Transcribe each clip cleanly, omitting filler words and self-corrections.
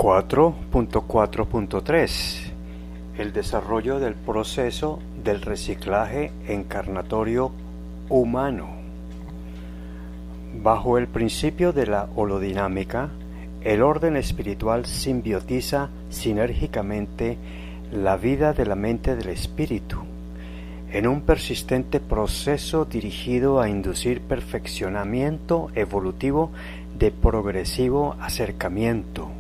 4.4.3 El desarrollo del proceso del reciclaje encarnatorio humano. Bajo el principio de la holodinámica, el orden espiritual simbiotiza sinérgicamente la vida de la mente del espíritu, en un persistente proceso dirigido a inducir perfeccionamiento evolutivo de progresivo acercamiento,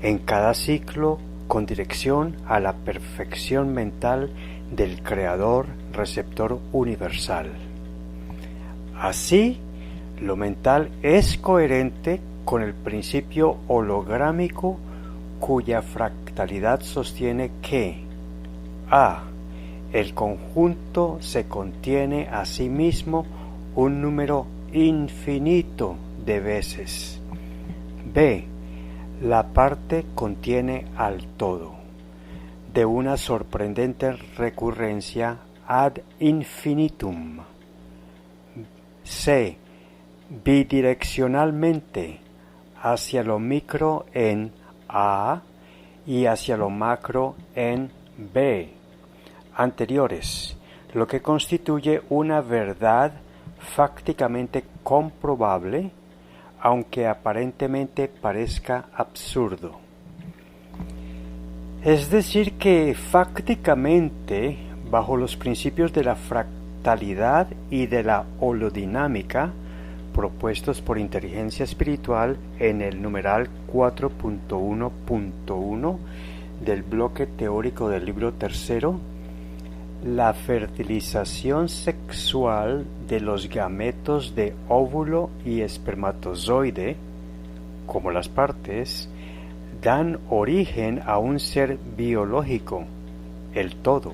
en cada ciclo con dirección a la perfección mental del Creador-Receptor universal. Así, lo mental es coherente con el principio holográmico cuya fractalidad sostiene que a. El conjunto se contiene a sí mismo un número infinito de veces. B. La parte contiene al todo, de una sorprendente recurrencia ad infinitum. C. Bidireccionalmente, hacia lo micro en A y hacia lo macro en B. Anteriores, lo que constituye una verdad fácticamente comprobable, aunque aparentemente parezca absurdo. Es decir que fácticamente, bajo los principios de la fractalidad y de la holodinámica, propuestos por inteligencia espiritual en el numeral 4.1.1 del bloque teórico del libro tercero, la fertilización sexual de los gametos de óvulo y espermatozoide, como las partes, dan origen a un ser biológico, el todo.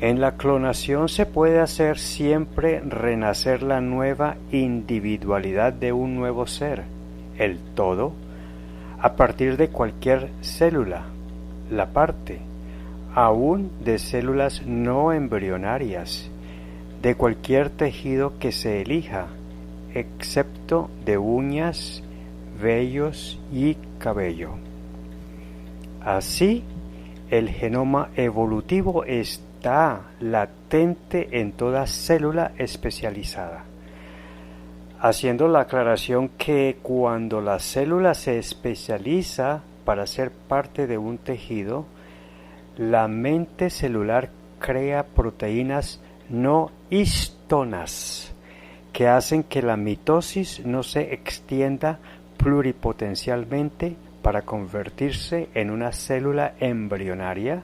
En la clonación se puede hacer siempre renacer la nueva individualidad de un nuevo ser, el todo, a partir de cualquier célula, la parte, aún de células no embrionarias, de cualquier tejido que se elija, excepto de uñas, vellos y cabello. Así, el genoma evolutivo está latente en toda célula especializada, haciendo la aclaración que cuando la célula se especializa para ser parte de un tejido, la mente celular crea proteínas no histonas que hacen que la mitosis no se extienda pluripotencialmente para convertirse en una célula embrionaria,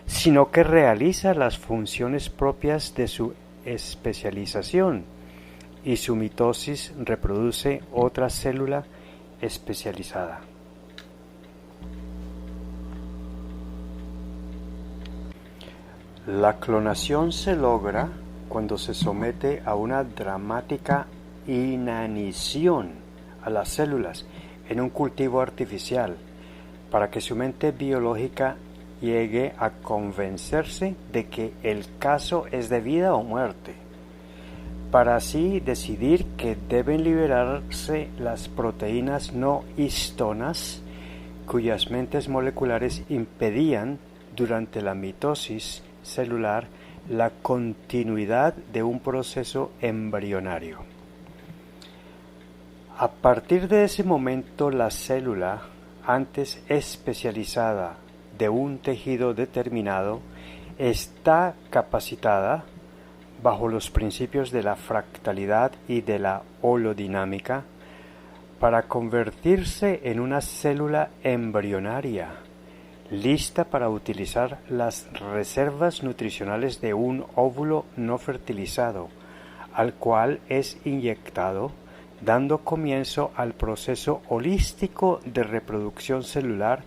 sino que realiza las funciones propias de su especialización y su mitosis reproduce otra célula especializada. La clonación se logra cuando se somete a una dramática inanición a las células en un cultivo artificial para que su mente biológica llegue a convencerse de que el caso es de vida o muerte, para así decidir que deben liberarse las proteínas no histonas cuyas mentes moleculares impedían durante la mitosis celular la continuidad de un proceso embrionario. A partir de ese momento, la célula, antes especializada de un tejido determinado, está capacitada, bajo los principios de la fractalidad y de la holodinámica, para convertirse en una célula embrionaria, lista para utilizar las reservas nutricionales de un óvulo no fertilizado, al cual es inyectado, dando comienzo al proceso holístico de reproducción celular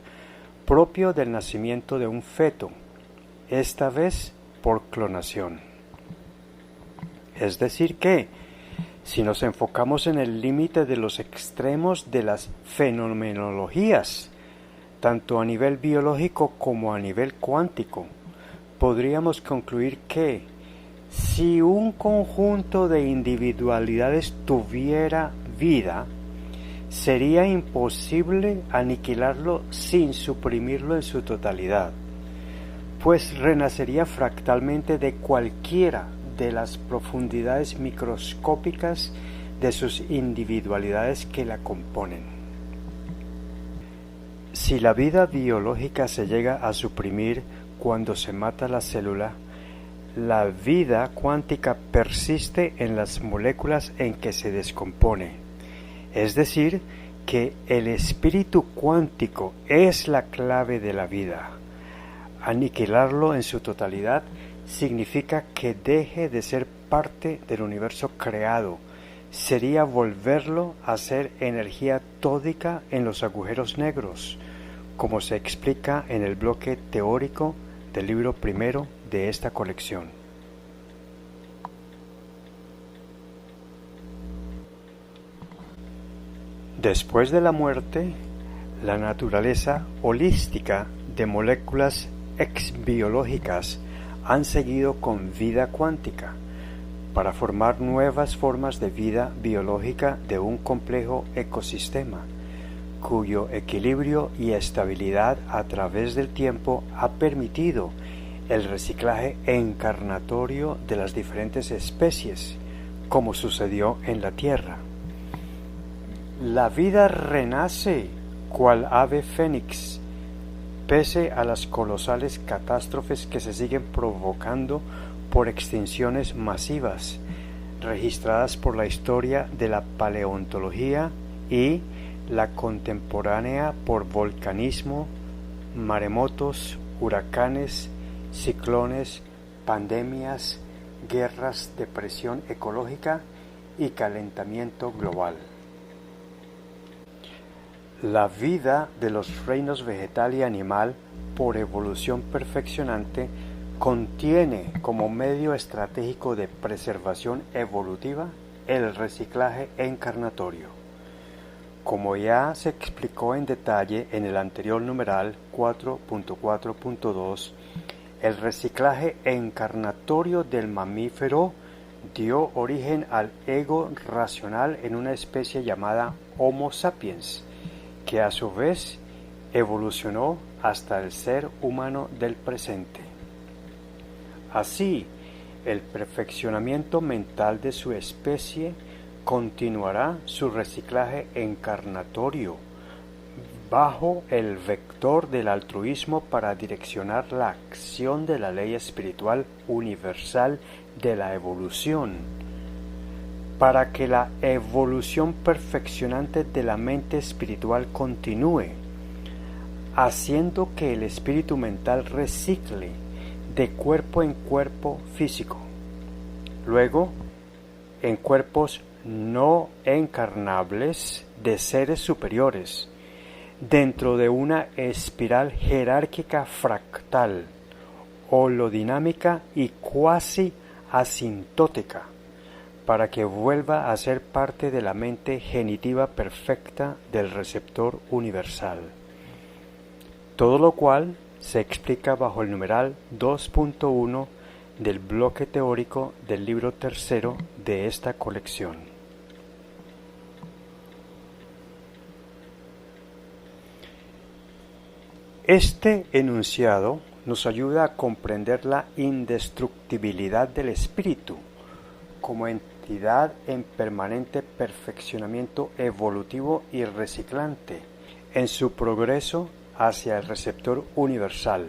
propio del nacimiento de un feto, esta vez por clonación. Es decir que, si nos enfocamos en el límite de los extremos de las fenomenologías, tanto a nivel biológico como a nivel cuántico, podríamos concluir que si un conjunto de individualidades tuviera vida, sería imposible aniquilarlo sin suprimirlo en su totalidad, pues renacería fractalmente de cualquiera de las profundidades microscópicas de sus individualidades que la componen. Si la vida biológica se llega a suprimir cuando se mata la célula, la vida cuántica persiste en las moléculas en que se descompone. Es decir, que el espíritu cuántico es la clave de la vida. Aniquilarlo en su totalidad significa que deje de ser parte del universo creado. Sería volverlo a ser energía tódica en los agujeros negros, como se explica en el bloque teórico del libro primero de esta colección. Después de la muerte, la naturaleza holística de moléculas exbiológicas han seguido con vida cuántica para formar nuevas formas de vida biológica de un complejo ecosistema, cuyo equilibrio y estabilidad a través del tiempo ha permitido el reciclaje encarnatorio de las diferentes especies, como sucedió en la Tierra. La vida renace cual ave fénix, pese a las colosales catástrofes que se siguen provocando por extinciones masivas, registradas por la historia de la paleontología y la contemporánea por volcanismo, maremotos, huracanes, ciclones, pandemias, guerras, depresión ecológica y calentamiento global. La vida de los reinos vegetal y animal, por evolución perfeccionante, contiene como medio estratégico de preservación evolutiva el reciclaje encarnatorio. Como ya se explicó en detalle en el anterior numeral 4.4.2, el reciclaje encarnatorio del mamífero dio origen al ego racional en una especie llamada Homo sapiens, que a su vez evolucionó hasta el ser humano del presente. Así, el perfeccionamiento mental de su especie continuará su reciclaje encarnatorio bajo el vector del altruismo para direccionar la acción de la ley espiritual universal de la evolución, para que la evolución perfeccionante de la mente espiritual continúe, haciendo que el espíritu mental recicle de cuerpo en cuerpo físico, luego en cuerpos no encarnables de seres superiores, dentro de una espiral jerárquica fractal, holodinámica y cuasi asintótica, para que vuelva a ser parte de la mente genitiva perfecta del receptor universal. Todo lo cual se explica bajo el numeral 2.1 del bloque teórico del libro tercero de esta colección. Este enunciado nos ayuda a comprender la indestructibilidad del espíritu como entidad en permanente perfeccionamiento evolutivo y reciclante en su progreso hacia el receptor universal.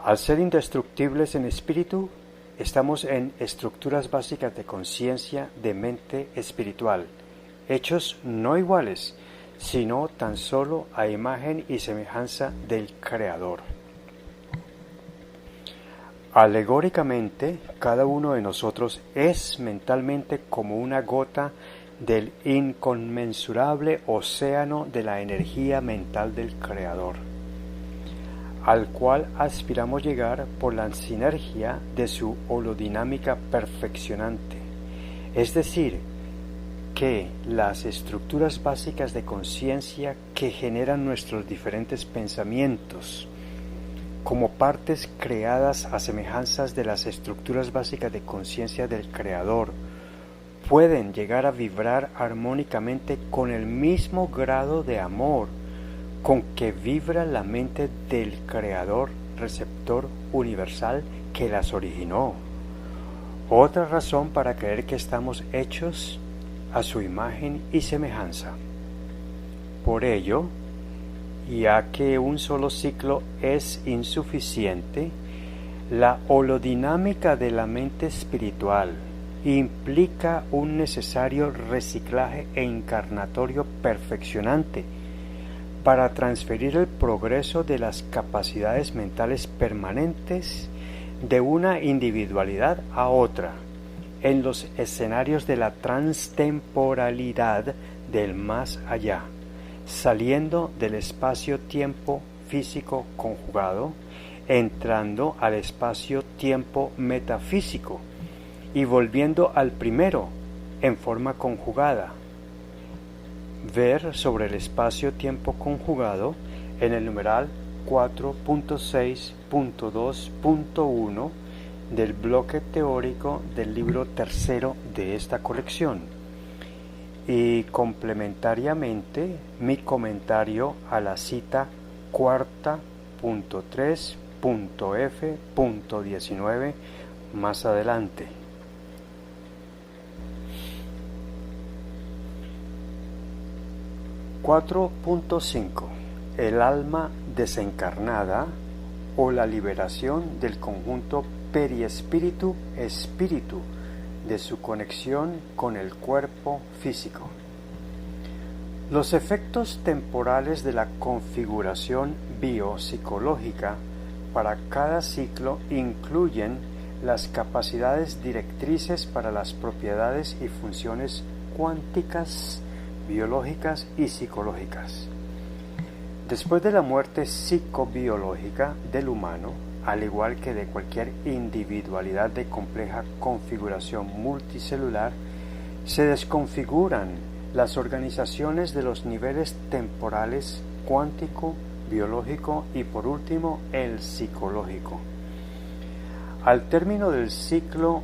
Al ser indestructibles en espíritu, estamos en estructuras básicas de conciencia de mente espiritual, hechos no iguales, sino tan solo a imagen y semejanza del Creador. Alegóricamente, cada uno de nosotros es mentalmente como una gota del inconmensurable océano de la energía mental del Creador, al cual aspiramos llegar por la sinergia de su holodinámica perfeccionante, es decir, que las estructuras básicas de conciencia que generan nuestros diferentes pensamientos, como partes creadas a semejanzas de las estructuras básicas de conciencia del Creador, pueden llegar a vibrar armónicamente con el mismo grado de amor con que vibra la mente del Creador receptor universal que las originó. Otra razón para creer que estamos hechos a su imagen y semejanza. Por ello, ya que un solo ciclo es insuficiente, la holodinámica de la mente espiritual implica un necesario reciclaje encarnatorio perfeccionante para transferir el progreso de las capacidades mentales permanentes de una individualidad a otra en los escenarios de la transtemporalidad del más allá, saliendo del espacio-tiempo físico conjugado, entrando al espacio-tiempo metafísico y volviendo al primero en forma conjugada. Ver sobre el espacio-tiempo conjugado en el numeral 4.6.2.1 del bloque teórico del libro tercero de esta colección, y complementariamente mi comentario a la cita cuarta.3.f.19 más adelante. 4.5. El alma desencarnada o la liberación del conjunto periespíritu-espíritu de su conexión con el cuerpo físico. Los efectos temporales de la configuración biopsicológica para cada ciclo incluyen las capacidades directrices para las propiedades y funciones cuánticas, biológicas y psicológicas. Después de la muerte psicobiológica del humano, al igual que de cualquier individualidad de compleja configuración multicelular, se desconfiguran las organizaciones de los niveles temporales cuántico, biológico y por último el psicológico. Al término del ciclo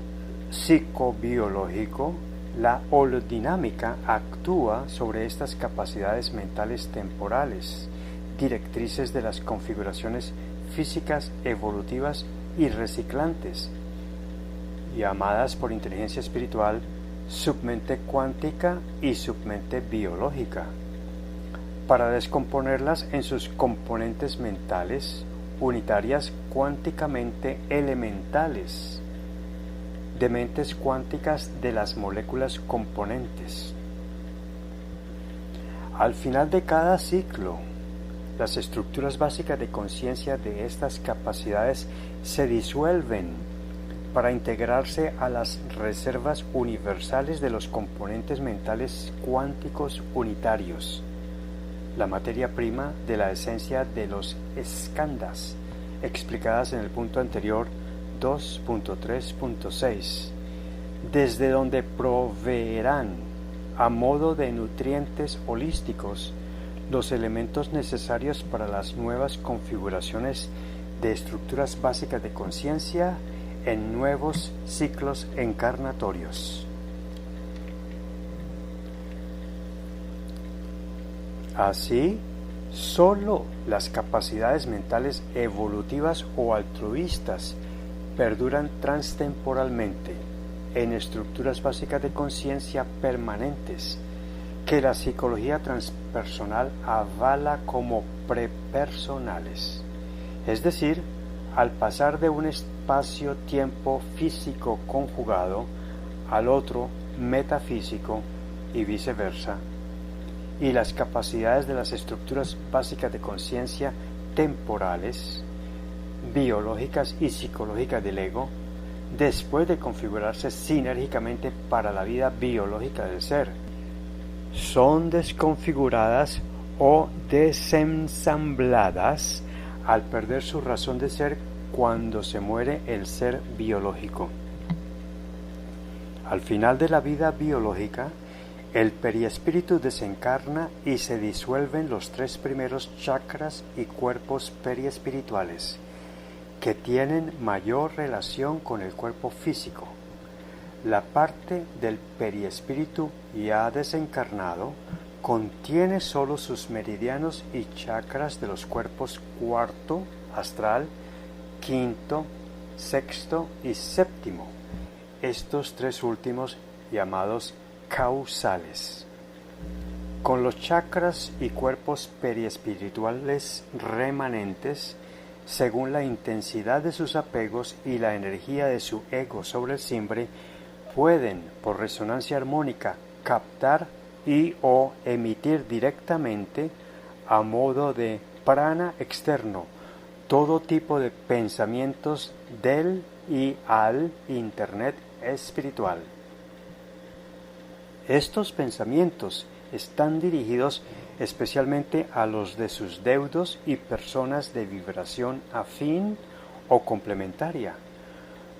psicobiológico, la holodinámica actúa sobre estas capacidades mentales temporales, directrices de las configuraciones físicas evolutivas y reciclantes, llamadas por inteligencia espiritual submente cuántica y submente biológica, para descomponerlas en sus componentes mentales unitarias cuánticamente elementales, de mentes cuánticas de las moléculas componentes. Al final de cada ciclo, las estructuras básicas de conciencia de estas capacidades se disuelven para integrarse a las reservas universales de los componentes mentales cuánticos unitarios, la materia prima de la esencia de los skandhas, explicadas en el punto anterior 2.3.6, desde donde proveerán a modo de nutrientes holísticos los elementos necesarios para las nuevas configuraciones de estructuras básicas de conciencia en nuevos ciclos encarnatorios. Así, sólo las capacidades mentales evolutivas o altruistas perduran transtemporalmente en estructuras básicas de conciencia permanentes que la psicología transpersonal avala como prepersonales, es decir, al pasar de un espacio-tiempo físico conjugado al otro metafísico y viceversa, y las capacidades de las estructuras básicas de conciencia temporales, biológicas y psicológicas del ego, después de configurarse sinérgicamente para la vida biológica del ser, son desconfiguradas o desensambladas al perder su razón de ser cuando se muere el ser biológico. Al final de la vida biológica, el periespíritu desencarna y se disuelven los tres primeros chakras y cuerpos periespirituales, que tienen mayor relación con el cuerpo físico. La parte del periespíritu ya desencarnado contiene solo sus meridianos y chakras de los cuerpos cuarto, astral, quinto, sexto y séptimo, estos tres últimos llamados causales. Con los chakras y cuerpos periespirituales remanentes, según la intensidad de sus apegos y la energía de su ego sobre el simbre, pueden, por resonancia armónica, captar y o emitir directamente, a modo de prana externo, todo tipo de pensamientos del y al Internet espiritual. Estos pensamientos están dirigidos especialmente a los de sus deudos y personas de vibración afín o complementaria.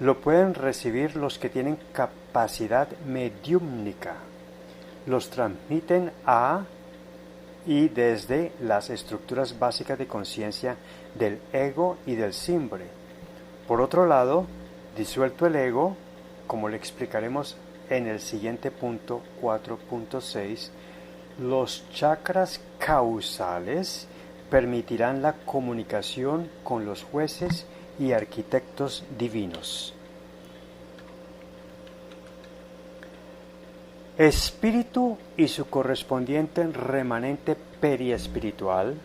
Lo pueden recibir los que tienen capacidad mediúmnica. Los transmiten a y desde las estructuras básicas de conciencia del ego y del simbre. Por otro lado, disuelto el ego, como le explicaremos en el siguiente punto 4.6, los chakras causales permitirán la comunicación con los jueces y arquitectos divinos. Espíritu y su correspondiente remanente periespiritual,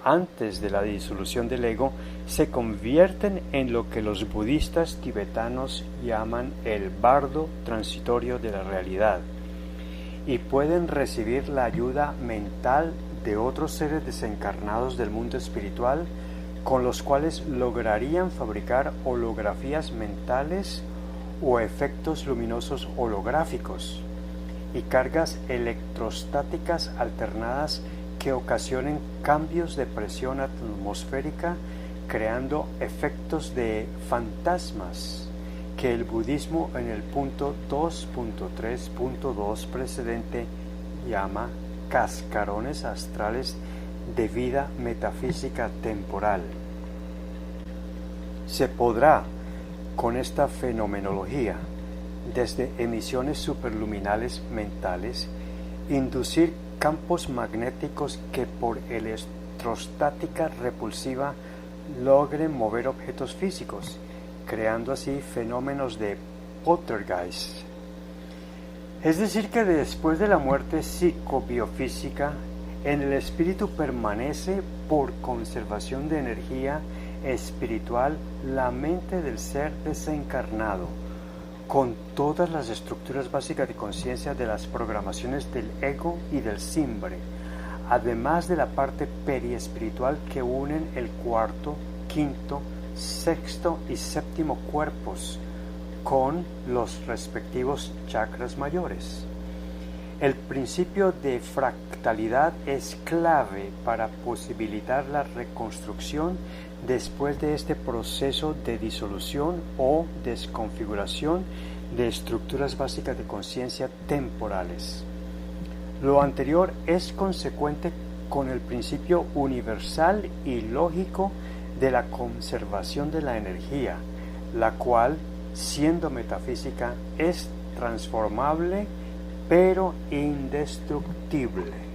antes de la disolución del ego, se convierten en lo que los budistas tibetanos llaman el bardo transitorio de la realidad, y pueden recibir la ayuda mental de otros seres desencarnados del mundo espiritual, con los cuales lograrían fabricar holografías mentales o efectos luminosos holográficos y cargas electrostáticas alternadas que ocasionen cambios de presión atmosférica, creando efectos de fantasmas que el budismo en el punto 2.3.2 precedente llama cascarones astrales de vida metafísica temporal. Se podrá, con esta fenomenología, desde emisiones superluminales mentales, inducir campos magnéticos que por electrostática repulsiva logren mover objetos físicos, creando así fenómenos de poltergeist. Es decir, que después de la muerte psicobiofísica, en el espíritu permanece, por conservación de energía espiritual, la mente del ser desencarnado, con todas las estructuras básicas de conciencia de las programaciones del ego y del simbre, además de la parte periespiritual que unen el cuarto, quinto, sexto y séptimo cuerpos con los respectivos chakras mayores. El principio de fractalidad es clave para posibilitar la reconstrucción después de este proceso de disolución o desconfiguración de estructuras básicas de conciencia temporales. Lo anterior es consecuente con el principio universal y lógico de la conservación de la energía, la cual, siendo metafísica, es transformable pero indestructible.